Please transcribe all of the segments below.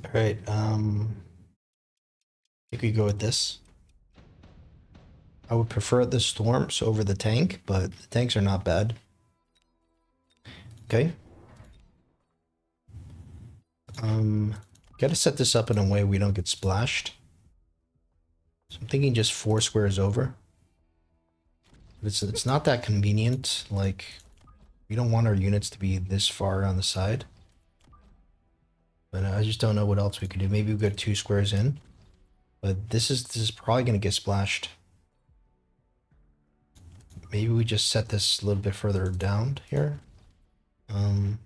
All right. I think we go with this. I would prefer the storms over the tank, but the tanks are not bad. Okay. Um, Gotta set this up in a way we don't get splashed. So I'm thinking just 4 squares over. But it's not that convenient. Like, we don't want our units to be this far on the side. But I just don't know what else we could do. Maybe we go 2 squares in. But this is probably gonna get splashed. Maybe we just set this a little bit further down here. Um,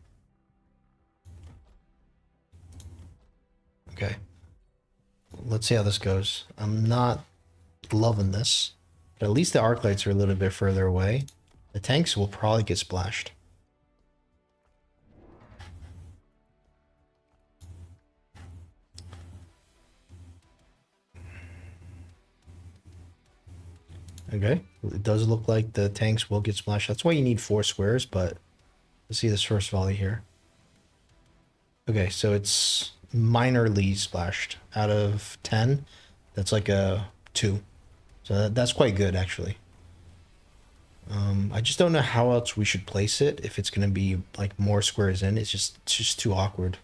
okay. Let's see how this goes. I'm not loving this, but at least the arc lights are a little bit further away. The tanks will probably get splashed. Okay, it does look like the tanks will get splashed. That's why you need 4 squares, but let's see this first volley here. Okay, so it's minorly splashed. Out of 10, that's like a 2. So that's quite good, actually. I just don't know how else we should place it if it's going to be like more squares in. It's just too awkward.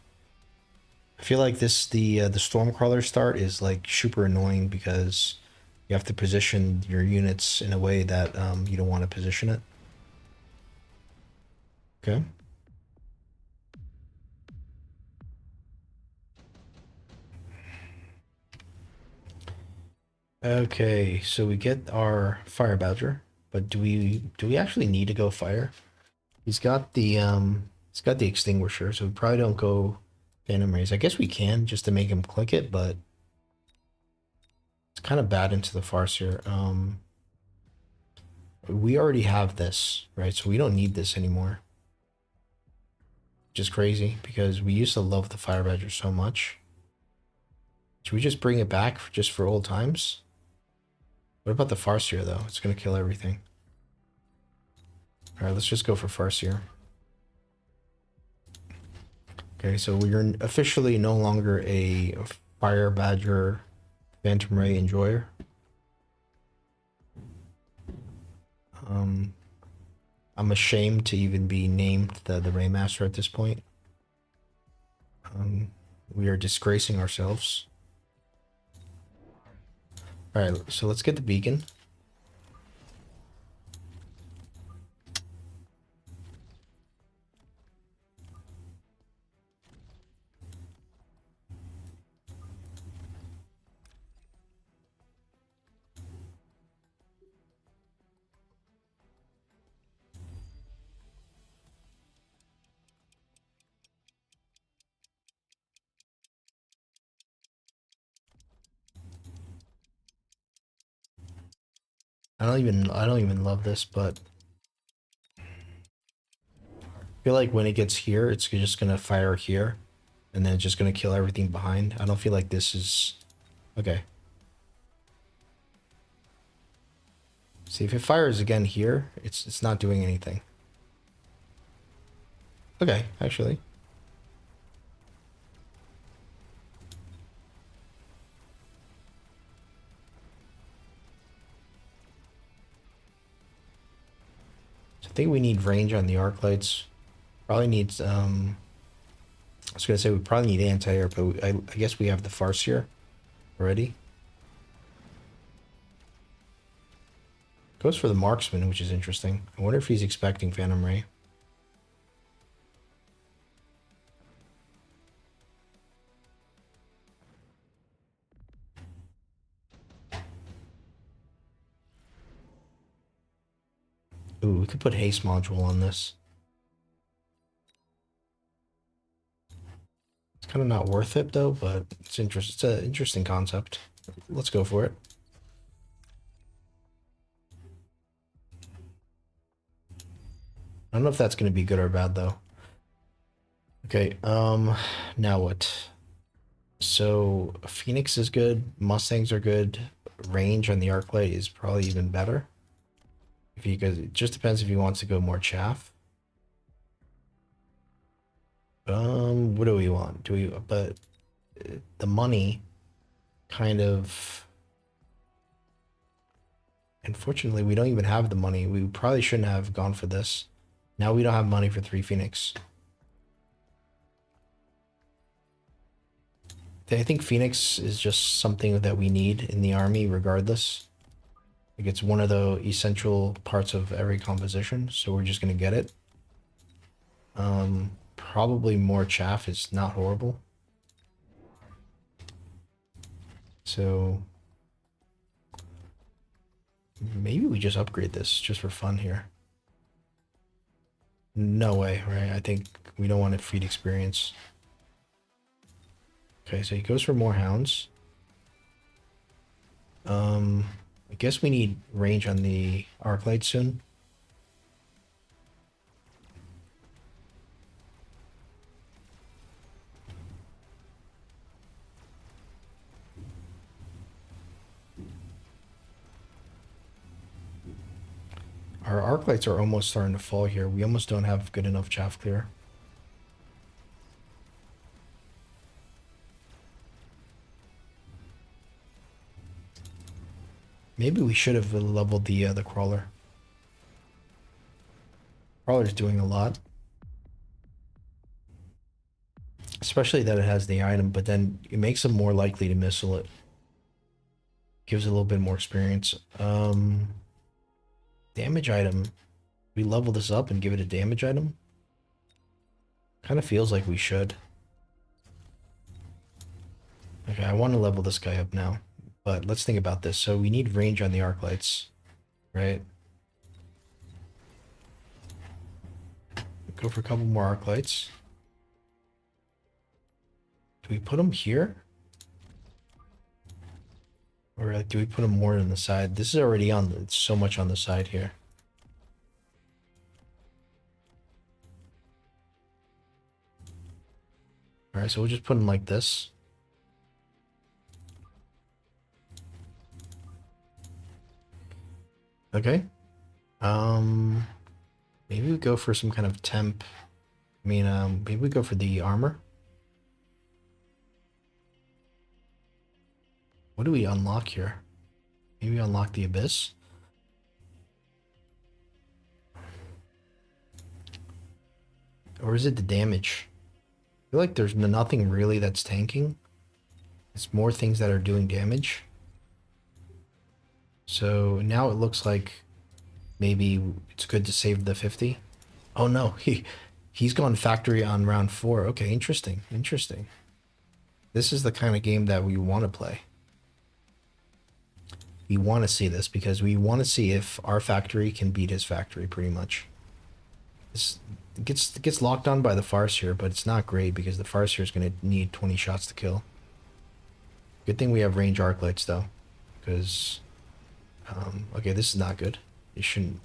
I feel like the Stormcrawler start is like super annoying because you have to position your units in a way that you don't want to position it. Okay. Okay, so we get our Fire Badger, but do we actually need to go fire? He's got the extinguisher, so we probably don't go Phantom Rays. I guess we can just to make him click it, but it's kind of bad into the Farseer. We already have this, right? So we don't need this anymore. Which is crazy because we used to love the Fire Badger so much. Should we just bring it back just for old times? What about the Farseer though? It's gonna kill everything. All right, let's just go for Farseer. Okay, so we're officially no longer a Fire Badger Phantom Ray enjoyer. Um, I'm ashamed to even be named the Raymaster at this point. We are disgracing ourselves. All right, so let's get the beacon. I don't even love this, but I feel like when it gets here, it's just gonna fire here, and then it's just gonna kill everything behind. I don't feel like this is okay. See, if it fires again here, it's not doing anything. Okay, actually. So I think we need range on the arc lights. Probably needs I was gonna say we probably need anti-air, but I guess we have the Farseer already. Goes for the marksman, which is interesting. I wonder if he's expecting Phantom Ray. Ooh, we could put haste module on this. It's kind of not worth it though, but it's interesting. It's an interesting concept. Let's go for it. I don't know if that's going to be good or bad though. Okay, now what? So Phoenix is good, Mustangs are good, range on the Arclight is probably even better. If you guys, it just depends if he wants to go more chaff. What do we want? But the money kind of... Unfortunately, we don't even have the money. We probably shouldn't have gone for this. Now we don't have money for 3 Phoenix. I think Phoenix is just something that we need in the army regardless. Like it's one of the essential parts of every composition, so we're just gonna get it. Probably more chaff is not horrible. So maybe we just upgrade this just for fun here. No way, right? I think we don't want to feed experience. Okay, so he goes for more hounds. I guess we need range on the arc light soon. Our arc lights are almost starting to fall here. We almost don't have good enough chaff clear. Maybe we should have leveled the crawler. Crawler's doing a lot. Especially that it has the item, but then it makes them more likely to missile it. Gives it a little bit more experience. Damage item. We level this up and give it a damage item? Kind of feels like we should. Okay, I want to level this guy up now. But let's think about this. So we need range on the arc lights, right? Go for a couple more arc lights. Do we put them here? Or like, do we put them more on the side? This is already on, it's so much on the side here. All right, so we'll just put them like this. Okay. Maybe we go for some kind of temp. I mean, maybe we go for the armor. What do we unlock here? Maybe unlock the abyss. Or is it the damage? I feel like there's nothing really that's tanking. It's more things that are doing damage. So now it looks like maybe it's good to save the 50. Oh no, he's gone factory on round 4. Okay, interesting, interesting. This is the kind of game that we want to play. We want to see this because we want to see if our factory can beat his factory pretty much. This gets locked on by the Farseer, but it's not great because the Farseer is going to need 20 shots to kill. Good thing we have range arc lights though, because okay, this is not good. It shouldn't.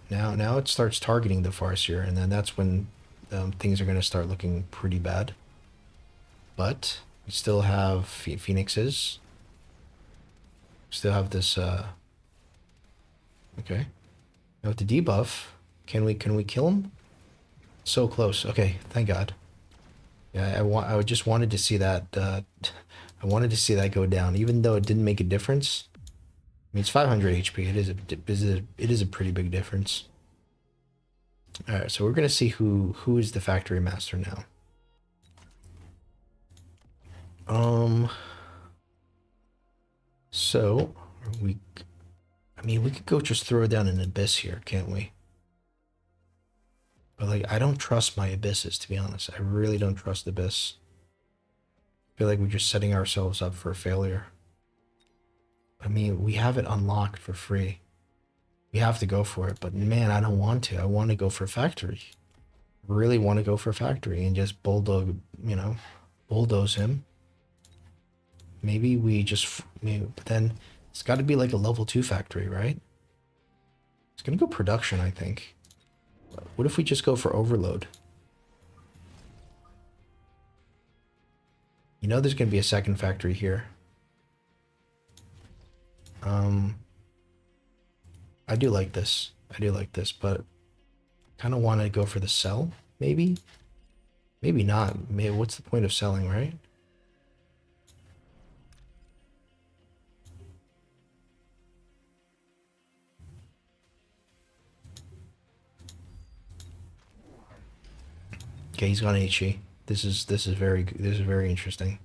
Now it starts targeting the Farseer, and then that's when things are going to start looking pretty bad. But we still have Phoenixes. Still have this. Okay. Now with the debuff, can we kill him? So close. Okay, thank God. Yeah, I just wanted to see that. I wanted to see that go down, even though it didn't make a difference. I mean, it's 500 HP. It is a pretty big difference. All right, so we're gonna see who is the factory master now. So I mean, we could go just throw down an abyss here, can't we? But like, I don't trust my abysses, to be honest. I really don't trust abyss. I feel like we're just setting ourselves up for failure. I mean, we have it unlocked for free. We have to go for it, but man, I don't want to. I want to go for factory. I really want to go for factory and just bulldoze him. Maybe we just, but then it's got to be like a level 2 factory, right? It's gonna go production, I think. What if we just go for overload? You know there's gonna be a second factory here. I do like this. But kind of want to go for the sell, maybe? Maybe not. Maybe, what's the point of selling, right? Okay, he's gone HE. This is very interesting.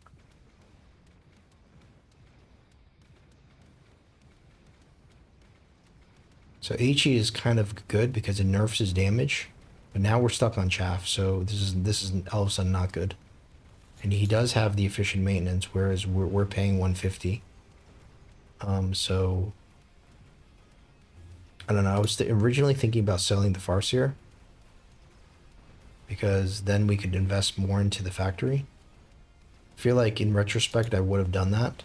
So HE is kind of good because it nerfs his damage, but now we're stuck on chaff. So this is all of a sudden not good. And he does have the efficient maintenance, whereas we're paying 150. So I don't know. I was originally thinking about selling the Farseer because then we could invest more into the factory. I feel like in retrospect I would have done that.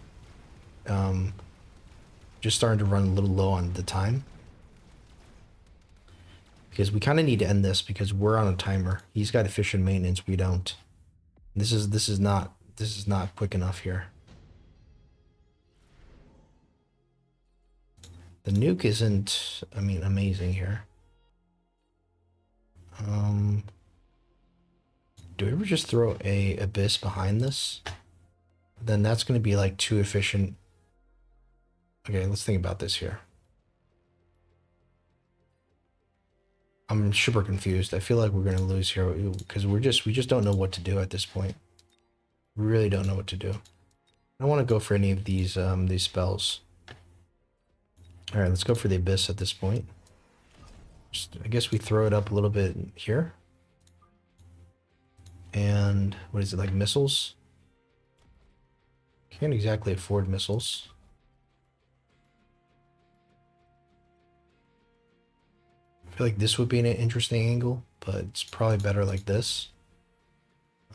Just starting to run a little low on the time because we kind of need to end this because we're on a timer. He's got efficient maintenance, we don't. This is not quick enough here. The nuke isn't, I mean, amazing here. Do we ever just throw a abyss behind this? Then that's going to be like too efficient. Okay, let's think about this here. I'm super confused. I feel like we're going to lose here because we just don't know what to do at this point. We really don't know what to do. I don't want to go for any of these spells. All right, let's go for the abyss at this point. I guess we throw it up a little bit here. And what is it, like missiles? Can't exactly afford missiles. I feel like this would be an interesting angle, but it's probably better like this.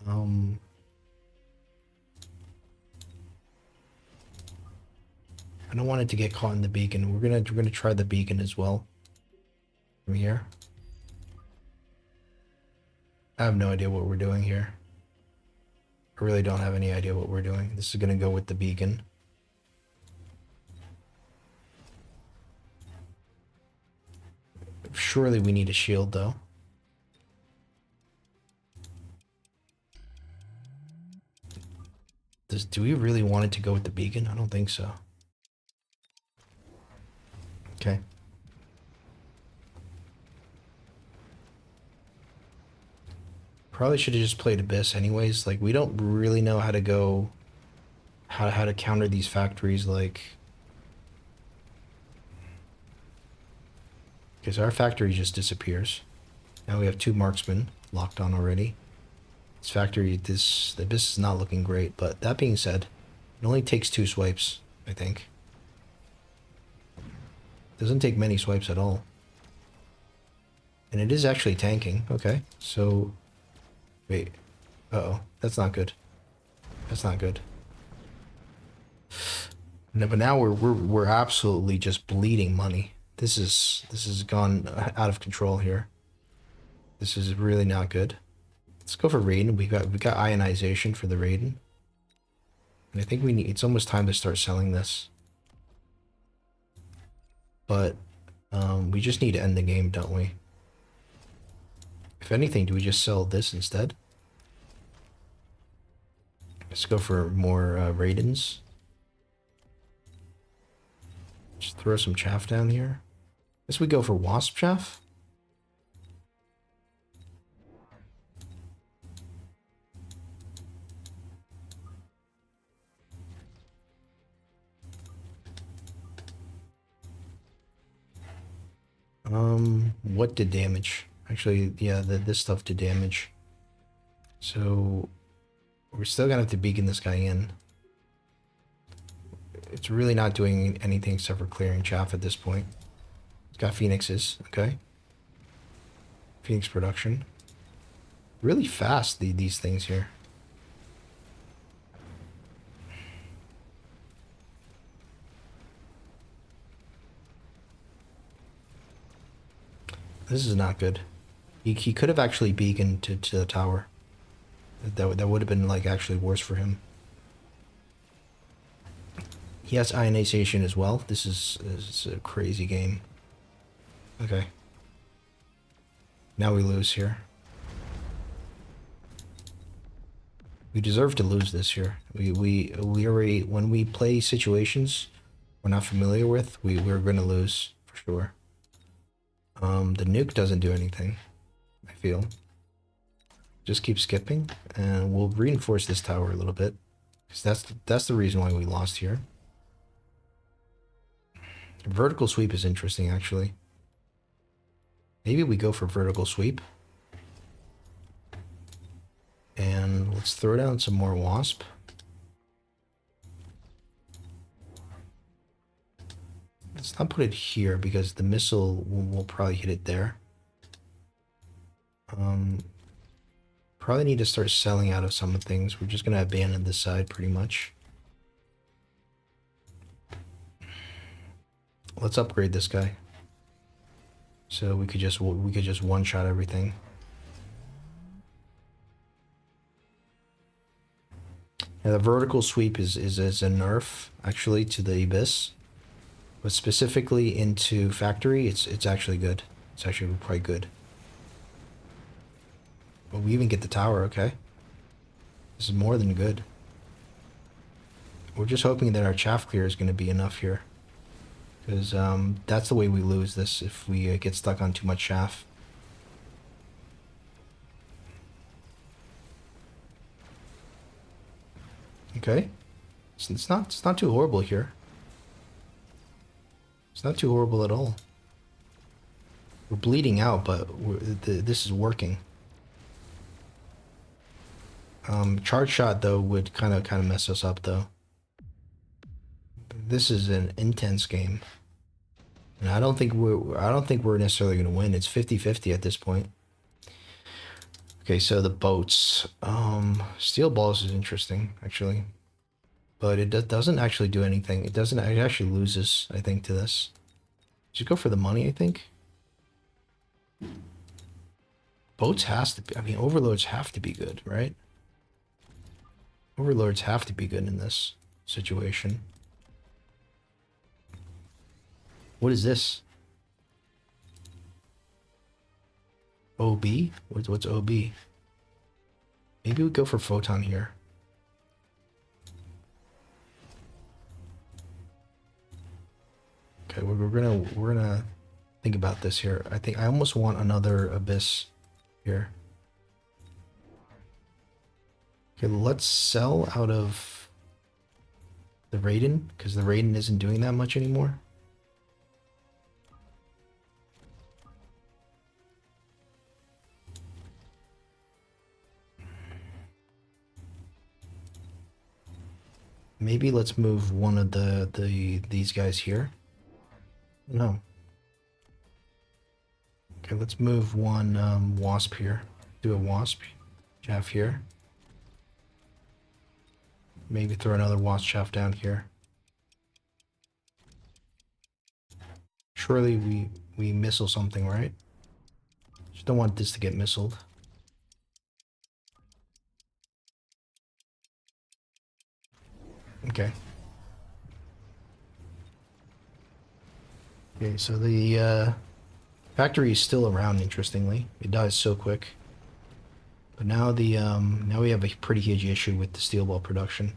I don't want it to get caught in the beacon. We're gonna try the beacon as well. From here. I have no idea what we're doing here. I really don't have any idea what we're doing. This is gonna go with the beacon. Surely we need a shield though. Do we really want it to go with the beacon? I don't think so. Okay. Probably should have just played Abyss anyways. Like, we don't really know how to go... How to counter these factories, like... Okay, so our factory just disappears. Now we have 2 marksmen locked on already. This factory, the Abyss is not looking great, but that being said, it only takes 2 swipes, I think. Doesn't take many swipes at all. And it is actually tanking. Okay, so... Wait. Uh-oh. That's not good. That's not good. No, but now we're absolutely just bleeding money. This has gone out of control here. This is really not good. Let's go for Raiden. We got ionization for the Raiden. And I think it's almost time to start selling this. But we just need to end the game, don't we? If anything, do we just sell this instead? Let's go for more Raidens. Just throw some chaff down here. Guess we go for wasp chaff. What did damage? Actually, yeah, this stuff did damage. So we're still gonna have to beacon this guy in. It's really not doing anything except for clearing chaff at this point. It's got phoenixes, okay. Phoenix production. Really fast, these things here. This is not good. He could have actually beaconed to the tower. That would have been like actually worse for him. He has ionization as well. This is a crazy game. Okay. Now we lose here. We deserve to lose this here. We already, when we play situations we're not familiar with, we're gonna lose for sure. The nuke doesn't do anything, I feel. Just keep skipping, and we'll reinforce this tower a little bit, because that's the reason why we lost here. Vertical sweep is interesting, actually. Maybe we go for vertical sweep. And let's throw down some more wasp. Let's not put it here because the missile will probably hit it there. Probably need to start selling out of some things. We're just gonna abandon this side pretty much. Let's upgrade this guy. So we could just one-shot everything. Now the vertical sweep is a nerf actually to the Abyss, but specifically into factory, it's actually good. It's actually quite good. But we even get the tower, okay? This is more than good. We're just hoping that our chaff clear is going to be enough here. Because that's the way we lose this if we get stuck on too much chaff. Okay. It's not too horrible here. It's not too horrible at all. We're bleeding out, but this is working. Charge shot though would kind of mess us up though. This is an intense game, and I don't think we're necessarily going to win. It's 50-50 at this point. Okay, so the boats. Steel balls is interesting actually, but it doesn't actually do anything. It doesn't. It actually loses, I think, to this. Just go for the money, I think. Boats has to be. I mean, overloads have to be good, right? Overlords have to be good in this situation. What is this? OB? What's OB? Maybe we go for photon here. Okay, we're gonna think about this here. I think I almost want another abyss here. Okay, let's sell out of the Raiden, because the Raiden isn't doing that much anymore. Maybe let's move one of these guys here. No. Okay, let's move one wasp here. Do a wasp chaff here. Maybe throw another wasp chaff down here. Surely we missile something, right? Just don't want this to get missiled. Okay. Okay, so the factory is still around, interestingly. It dies so quick. But now now we have a pretty huge issue with the steel ball production.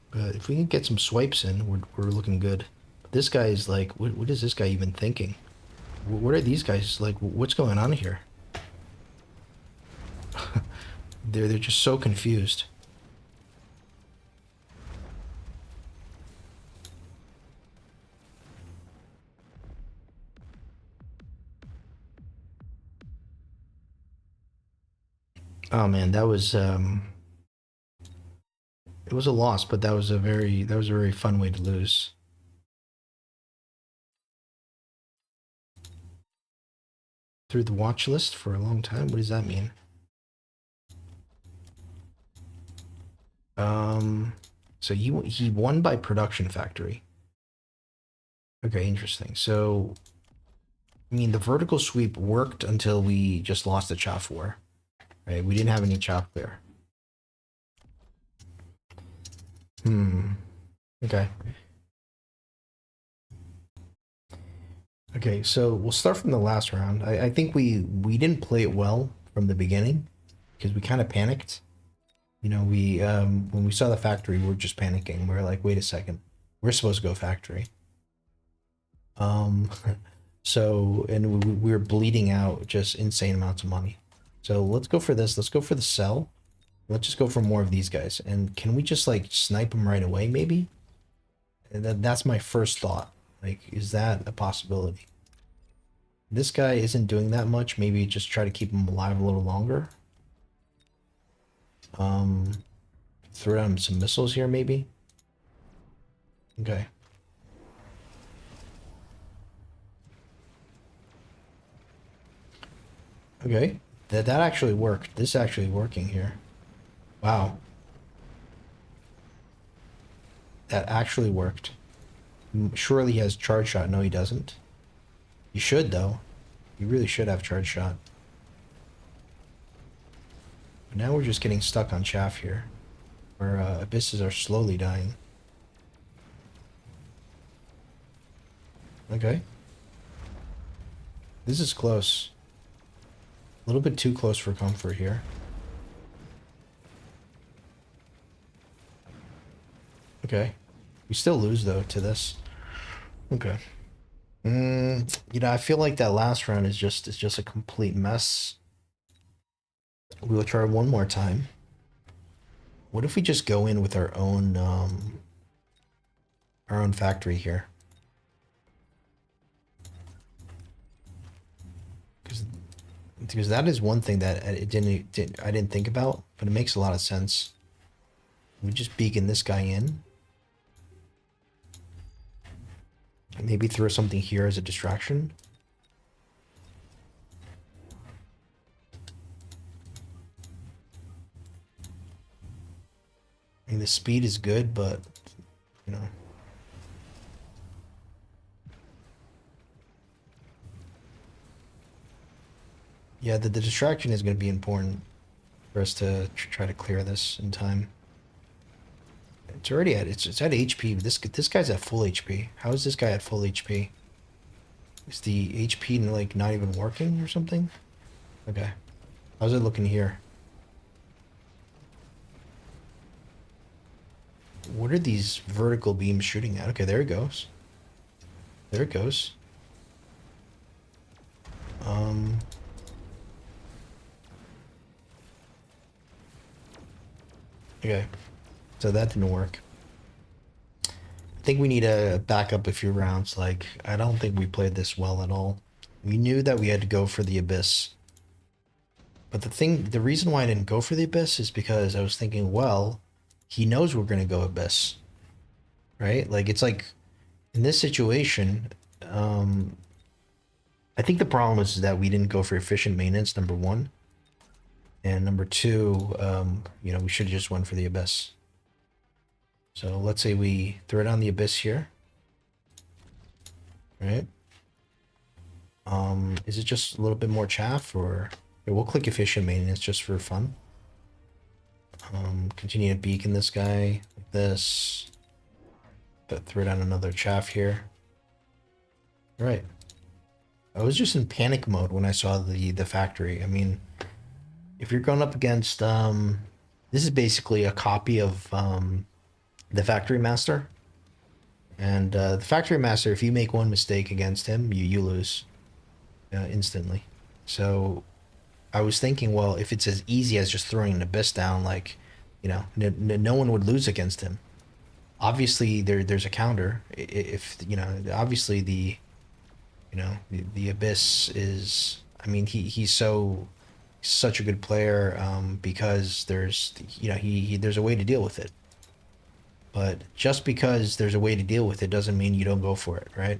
But if we can get some swipes in, we're looking good. But this guy is like, what is this guy even thinking? What are these guys like? What's going on here? They're just so confused. Oh man, that was it was a loss, but that was a very fun way to lose. Through the watch list for a long time. What does that mean? So he won by production factory. Okay, interesting. So, I mean, the vertical sweep worked until we just lost the chaff war. Right? We didn't have any chaff there. Okay. Okay, so we'll start from the last round. I think we didn't play it well from the beginning because we kind of panicked. You know, we when we saw the factory, we were just panicking. We were like, wait a second, we're supposed to go factory. Um, So, and we were bleeding out just insane amounts of money. So let's go for this. Let's go for the sell. Let's just go for more of these guys. And can we just like snipe them right away, maybe? And that's my first thought. Like, is that a possibility? This guy isn't doing that much. Maybe just try to keep him alive a little longer. Um, throw down some missiles here, maybe. Okay. Okay. That actually worked. This actually working here. Wow. That actually worked. Surely he has charge shot. No, he doesn't. You should, though. You really should have charge shot. But now we're just getting stuck on chaff here. Where abysses are slowly dying. Okay. This is close. A little bit too close for comfort here. Okay. We still lose, though, to this. Okay. You know, I feel like that last round is just a complete mess. We will try one more time. What if we just go in with our own factory here? Because that is one thing that I didn't think about, but it makes a lot of sense. We just beacon this guy in. And maybe throw something here as a distraction. I mean, the speed is good, but, you know. Yeah, the distraction is going to be important for us to try to clear this in time. It's already at it's at HP. But this guy's at full HP. How is this guy at full HP? Is the HP like not even working or something? Okay. How's it looking here? What are these vertical beams shooting at? Okay, there it goes. There it goes. Okay. So that didn't work. I think we need to back up a few rounds. Like, I don't think we played this well at all. We knew that we had to go for the Abyss. But the reason why I didn't go for the Abyss is because I was thinking, well, he knows we're going to go Abyss. Right? Like, it's like, in this situation, I think the problem is that we didn't go for efficient maintenance, number one. And number two, you know, we should have just went for the Abyss. So let's say we throw down the Abyss here. Right? Is it just a little bit more chaff, or yeah, we'll click efficient maintenance just for fun. Continue to beacon this guy like this. But throw down another chaff here. All right. I was just in panic mode when I saw the factory. I mean, if you're going up against this is basically a copy of the factory master. And the factory master, if you make one mistake against him, you lose instantly. So I was thinking, well, if it's as easy as just throwing an abyss down, like, you know, no one would lose against him. Obviously, there's a counter. If you know, obviously the abyss is. I mean, he's such a good player because there's there's a way to deal with it. But just because there's a way to deal with it doesn't mean you don't go for it, right?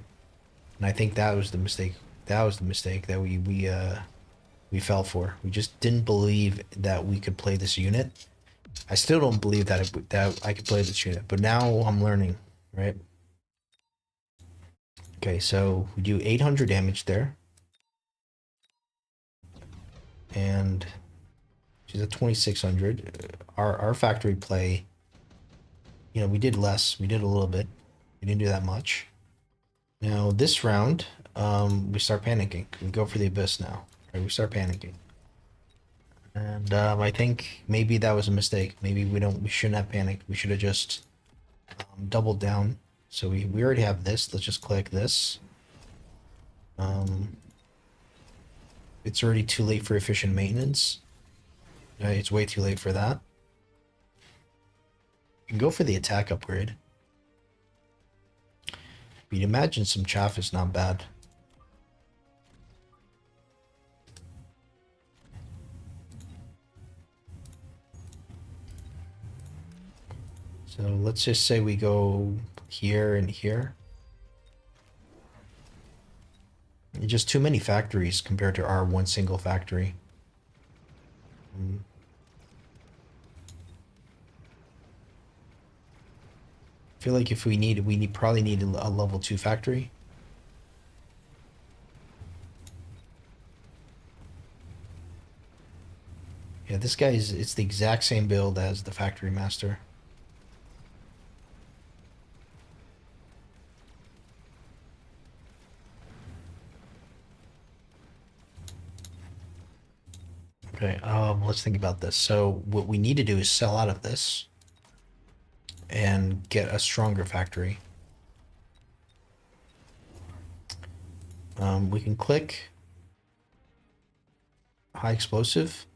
And I think that was the mistake. That was the mistake that we fell for. We just didn't believe that we could play this unit. I still don't believe that I could play this unit, but now I'm learning, right? Okay, so we do 800 damage there. And she's at 2600. Our factory play, you know, we did less. We did a little bit. We didn't do that much. Now this round, we start panicking. We go for the abyss now. Right? We start panicking. And I think maybe that was a mistake. Maybe we shouldn't have panicked. We should have just doubled down. So we already have this. Let's just click this. Um, it's already too late for efficient maintenance. It's way too late for that. You can go for the attack upgrade. But you'd imagine some chaff is not bad. So let's just say we go here and here. Just too many factories compared to our one single factory. I feel like if we probably need a level 2 factory. Yeah, this guy it's the exact same build as the factory master. Okay, let's think about this. So what we need to do is sell out of this and get a stronger factory. We can click high explosive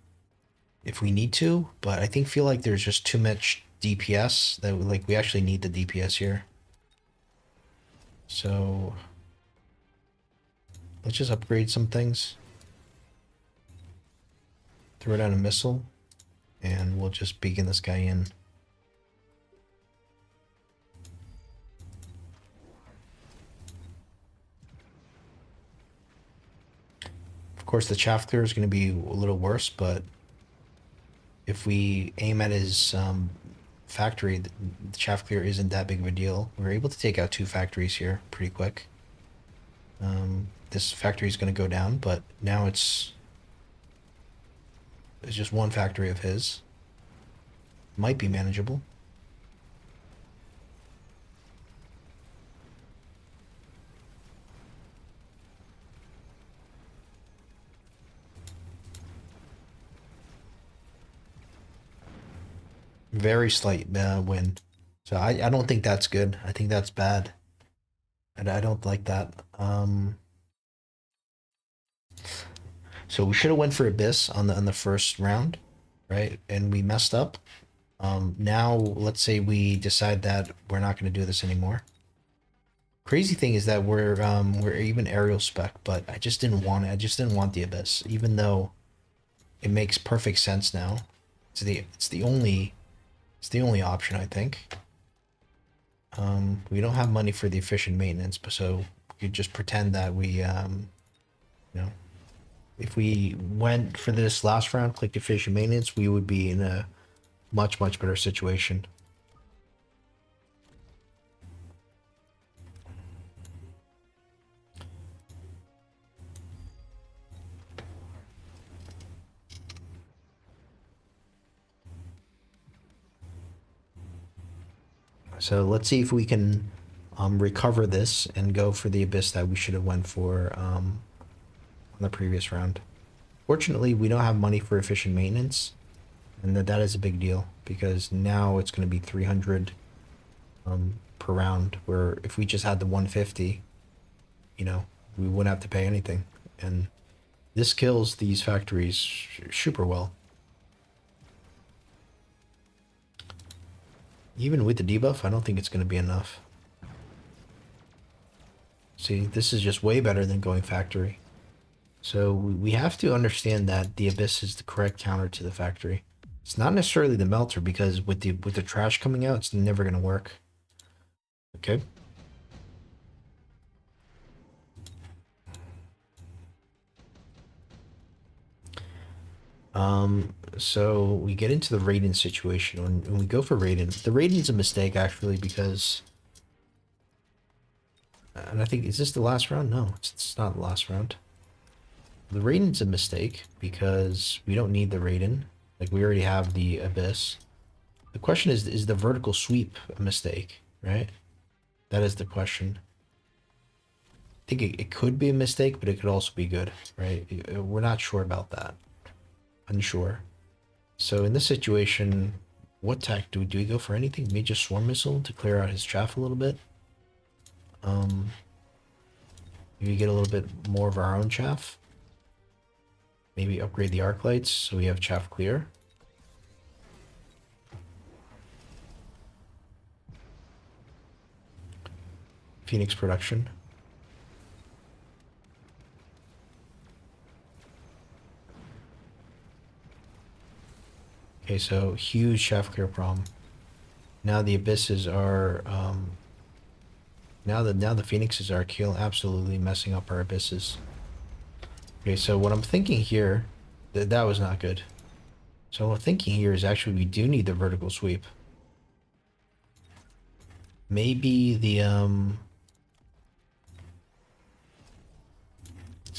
if we need to, but I feel like there's just too much DPS that we actually need the DPS here. So let's just upgrade some things. Throw down a missile, and we'll just beacon this guy in. Of course, the chaff clear is going to be a little worse, but if we aim at his factory, the chaff clear isn't that big of a deal. We're able to take out 2 factories here pretty quick. This factory is going to go down, but now it's just 1 factory of his. Might be manageable. Very slight win. So I don't think that's good. I think that's bad. And I don't like that. So we should have went for Abyss on the first round, right? And we messed up. Now let's say we decide that we're not going to do this anymore. Crazy thing is that we're even aerial spec, but I just didn't want it. I just didn't want the Abyss, even though it makes perfect sense now. It's the only option, I think. We don't have money for the efficient maintenance, but so we could just pretend that we you know, if we went for this last round, clicked efficient maintenance, we would be in a much better situation. So let's see if we can recover this and go for the Abyss that we should have went for on the previous round. Fortunately, we don't have money for efficient maintenance, and that is a big deal because now it's going to be 300 per round, where if we just had the 150, we wouldn't have to pay anything. And this kills these factories super well. Even with the debuff, I don't think it's going to be enough. See, this is just way better than going factory. So we have to understand that the Abyss is the correct counter to the factory. It's not necessarily the melter, because with the trash coming out, it's never going to work. Okay. So we get into the Raiden situation. When we go for Raiden, the Raiden's a mistake actually, because, and I think, is this the last round? No, it's not the last round. The Raiden's a mistake because we don't need the Raiden. Like, we already have the Abyss. The question is the vertical sweep a mistake, right? That is the question. I think it could be a mistake, but it could also be good, right? We're not sure about that. Unsure. So in this situation, what tack do we go for anything? Maybe just Swarm Missile to clear out his chaff a little bit. Maybe get a little bit more of our own chaff. Maybe upgrade the arc lights so we have chaff clear. Phoenix production. Okay, so huge chaff clear problem. Now the abysses are now the phoenixes are absolutely messing up our abysses. Okay, so what I'm thinking here, that was not good. So what I'm thinking here is actually we do need the vertical sweep. Maybe the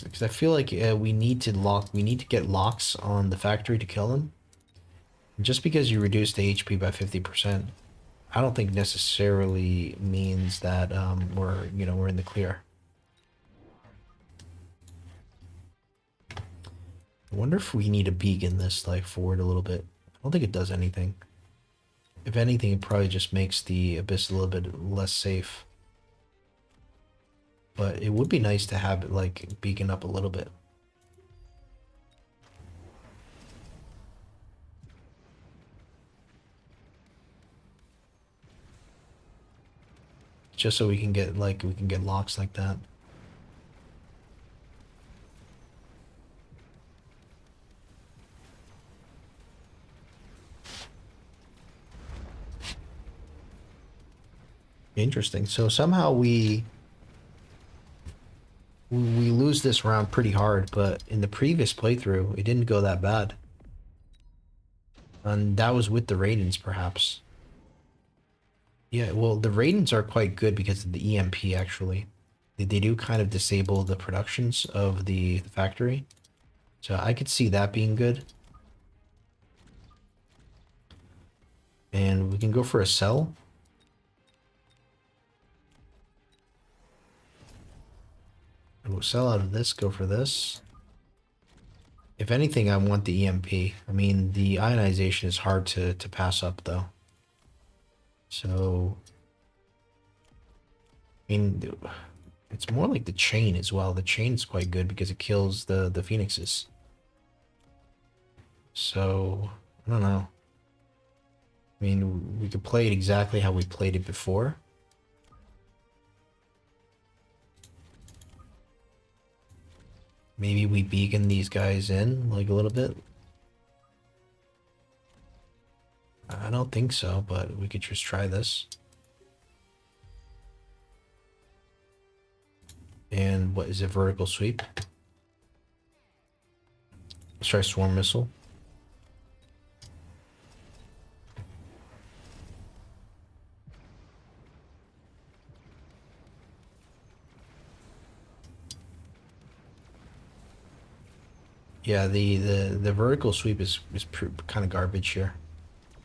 because I feel like we need to get locks on the factory to kill them. Just because you reduce the HP by 50%, I don't think necessarily means that we're in the clear. I wonder if we need to beacon this like forward a little bit. I don't think it does anything. If anything, it probably just makes the abyss a little bit less safe. But it would be nice to have it like beacon up a little bit. Just so we can get locks like that. Interesting. So somehow we lose this round pretty hard, but in the previous playthrough, it didn't go that bad. And that was with the Raidens, perhaps. Yeah, well, the Raidens are quite good because of the EMP, actually. They do kind of disable the productions of the factory. So I could see that being good. And we can go for a sell. And we'll sell out of this, go for this. If anything, I want the EMP. I mean, the ionization is hard to pass up, though. So, I mean, it's more like the chain as well. The chain is quite good because it kills the phoenixes. So, I don't know. I mean, we could play it exactly how we played it before. Maybe we beacon these guys in, like, a little bit. I don't think so, but we could just try this. And what is it, vertical sweep? Let's try swarm missile. Yeah, the vertical sweep is kind of garbage here.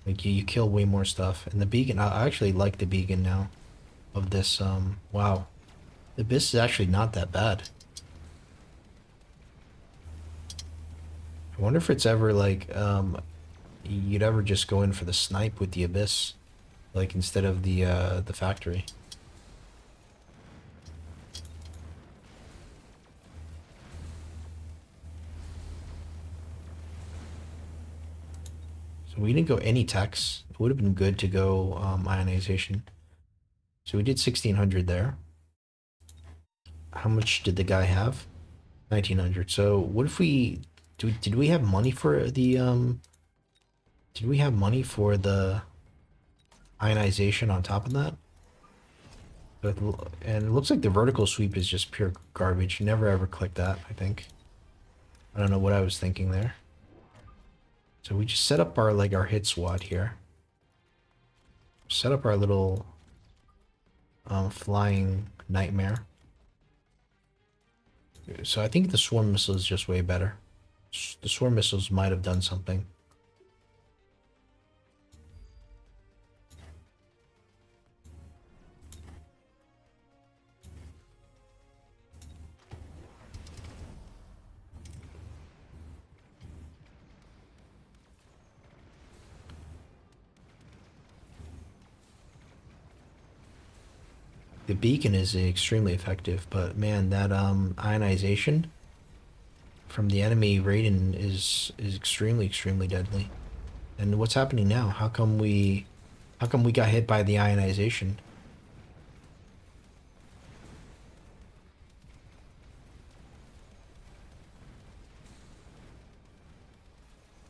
Like you kill way more stuff. And the beacon, I actually like the beacon now of this. Wow, the abyss is actually not that bad. I wonder if it's ever like you'd ever just go in for the snipe with the abyss, like instead of the factory. So we didn't go any techs. It would have been good to go ionization. So we did 1600 there. How much did the guy have? 1900. So what if we did we have money for the did we have money for the ionization on top of that? And it looks like the vertical sweep is just pure garbage. You never ever click that, I think. I don't know what I was thinking there. So we just set up our our hit SWAT here. Set up our little flying nightmare. So I think the swarm missile is just way better. The swarm missiles might have done something. The beacon is extremely effective, but man, that ionization from the enemy Raiden is extremely deadly. And what's happening now? How come we got hit by the ionization?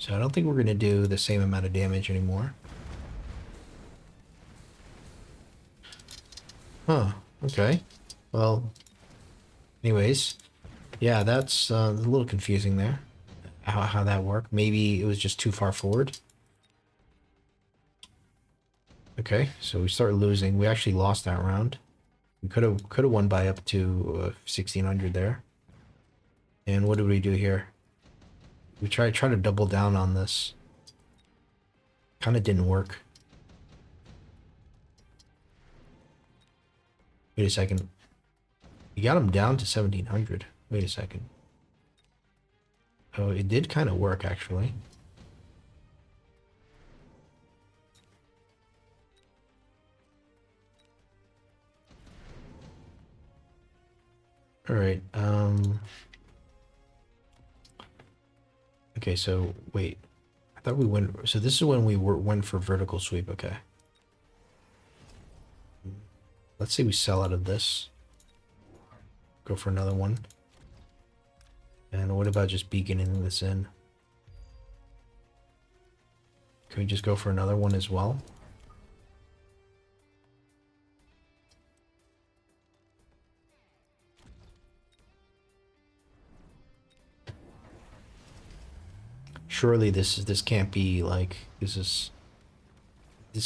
So I don't think we're gonna do the same amount of damage anymore. Huh. Okay. Well, anyways, yeah, that's a little confusing there. How that worked. Maybe it was just too far forward. Okay, so we start losing. We actually lost that round. We could have won by up to 1600 there. And what did we do here? We try to double down on this. Kind of didn't work. Wait a second. We got him down to 1700. Wait a second. Oh, it did kind of work actually. All right. Okay, so wait. I thought we went. So this is when went for vertical sweep. Okay. Let's say we sell out of this. Go for another one. And what about just beaconing this in? Can we just go for another one as well? Surely this can't be like this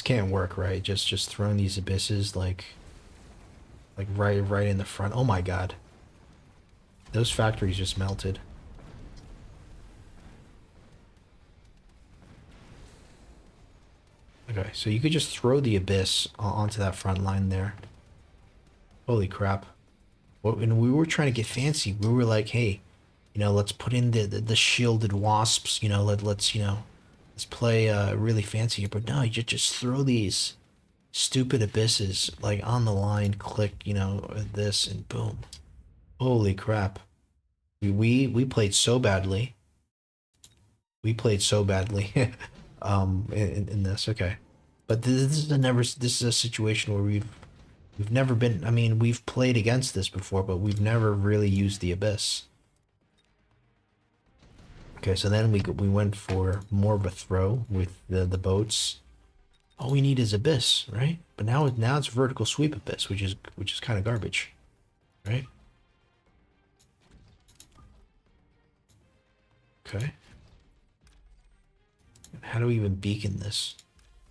can't work, right? Just throwing these abysses like right in the front. Oh my god. Those factories just melted. Okay, so you could just throw the abyss onto that front line there. Holy crap. Well, and we were trying to get fancy. We were like, hey, let's put in the shielded wasps, let's play really fancy here. But no, you just throw these stupid abysses like on the line, click, this and boom. Holy crap. We played so badly. We played so badly in this. Okay. But this is a situation where we've never been, I mean, we've played against this before, but we've never really used the abyss. Okay, so then we went for more of a throw with the boats. All we need is abyss, right? But now it's vertical sweep abyss, which is kind of garbage, right? Okay. How do we even beacon this?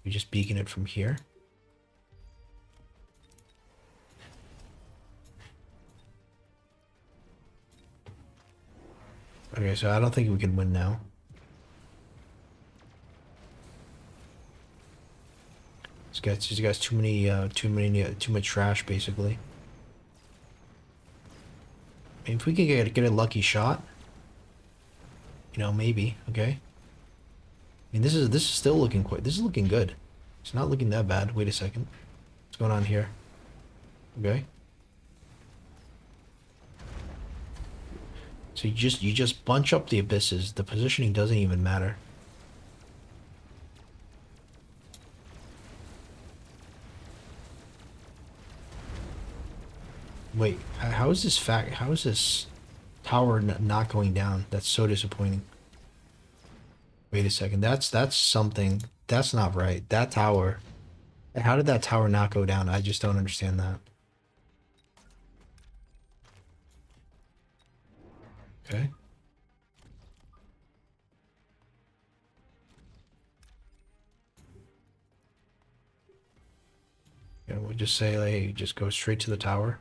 We just beacon it from here. Okay, so I don't think we can win now. This guy's too much trash, basically. I mean, if we can get a lucky shot, maybe. Okay. I mean, this is still looking this is looking good. It's not looking that bad. Wait a second. What's going on here? Okay. So you just bunch up the abysses. The positioning doesn't even matter. Wait, how is this tower not going down? That's so disappointing. Wait a second. That's something. That's not right. That tower. How did that tower not go down? I just don't understand that. Okay. Yeah, we'll just say, like, just go straight to the tower.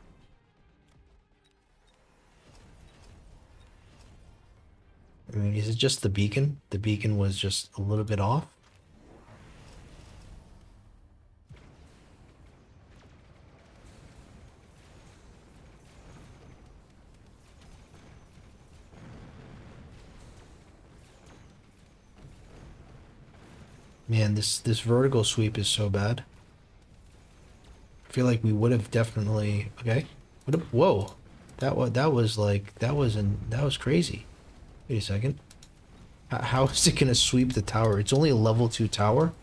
I mean, is it just the beacon? The beacon was just a little bit off? Man, this vertical sweep is so bad. feel like we would have definitely. Okay. Whoa. That was crazy. Wait a second. How is it gonna sweep the tower? It's only a level 2 tower,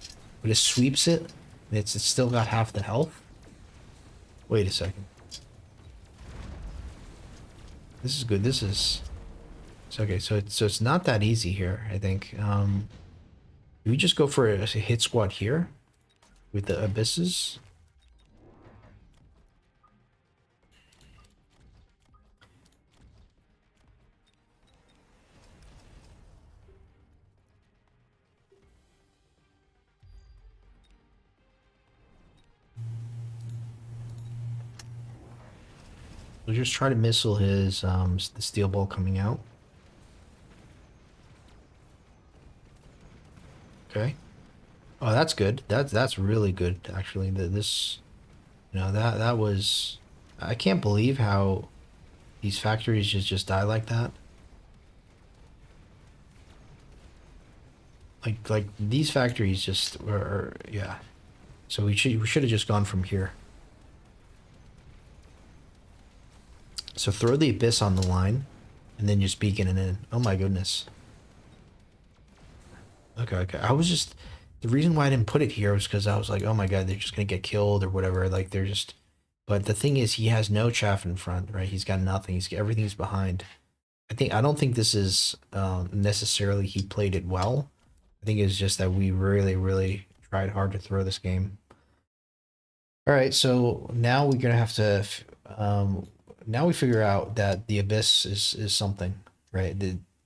but it sweeps it, and it's still got half the health. Wait a second. This is good. This is okay. So it's not that easy here. I think. Do we just go for a hit squad here with the abysses? We'll just try to missile his the steel ball coming out. Okay. Oh, that's good. That's really good actually. This, that was. I can't believe how these factories just die like that. Like these factories just are yeah. So we should have just gone from here. So throw the abyss on the line, and then just beacon it in. Oh my goodness. Okay, okay. I was just the reason why I didn't put it here was because I was like, oh my god, they're just gonna get killed or whatever. Like they're just. But the thing is, he has no chaff in front, right? He's got nothing. Everything's behind. I don't think this is necessarily he played it well. I think it's just that we really, really tried hard to throw this game. All right, so now we're gonna have to. Now we figure out that the abyss is something, right?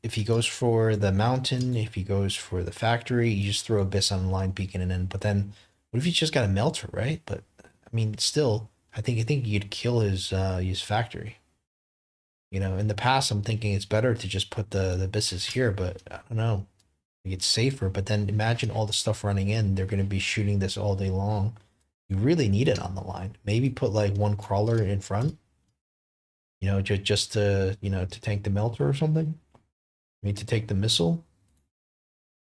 If he goes for the mountain, if he goes for the factory, you just throw abyss on the line, beacon it in. But then, what if he's just got a melter, right? But I mean, still, I think you'd kill his factory. In the past, I'm thinking it's better to just put the abysses here, but I don't know. It's safer, but then imagine all the stuff running in. They're going to be shooting this all day long. You really need it on the line. Maybe put like one crawler in front, just to tank the melter or something. I mean, to take the missile.